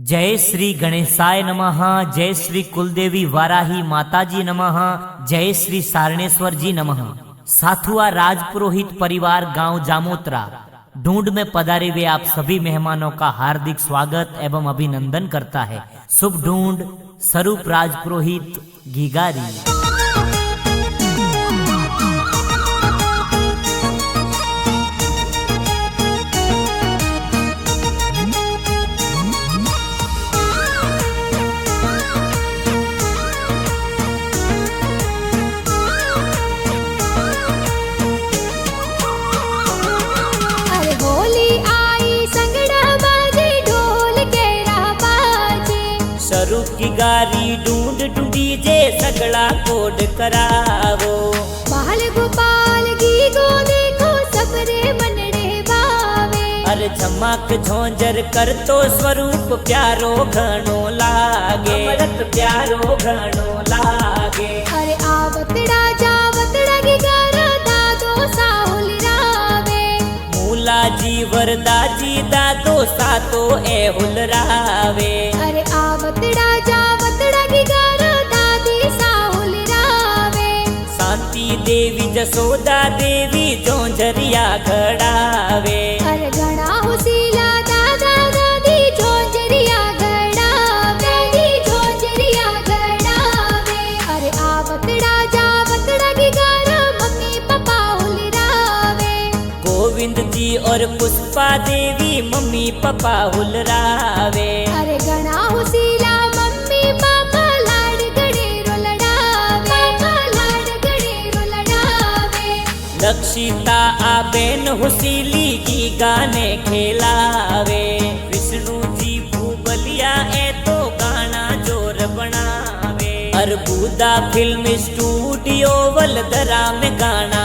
जय श्री गणेशाय नमः। जय श्री कुलदेवी वाराही माताजी नमः। जय श्री सारणेश्वर जी नमः। साथुआ राजपुरोहित परिवार गांव जामोत्रा ढूंढ में पधारे हुए आप सभी मेहमानों का हार्दिक स्वागत एवं अभिनंदन करता है। शुभ ढूंढ स्वरूप राजपुरोहित घीगारी। स्वरूप की गारी ढूंढ ढूंढी जे सगड़ा कोड करावो। बाल गोपाल की गो देखो सबरे मनड़े बावे। अरे झमक झोंझर कर तो स्वरूप प्यारो घणो लागे। अमृत प्यारो घणो लागे। अरे आवतड़ा जावतड़ा की गारा दादो साहुल रावे। मूला जी वरदा जी दादो सातो ए हुल रावे। अरे आवतड़ा जावतड़ा की गारा दादी साहुल रावे। शांति देवी जसोदा देवी झोंझरिया घड़ावे। अरे घड़ा हुसीला दादा दादी झोंझरिया घड़ावे। झोंझरिया घड़ावे। अरे आवतड़ा जावतड़ा की गारा मम्मी पापा हुल रावे। गोविंद जी और पुष्पा देवी मम्मी पापा हुल रावे। अरे घड़ा हुसीला मम्मी पापा लाड गड़ेरो लड़ावे। लाड गड़ेरो लड़ावे। लक्षिता आ बेन हुसीली की गाने खेलावे। विष्णु जी भूबलिया ए तो गाना जोर बनावे। अरबुदा फिल्म स्टूडियो वलदरा में गाना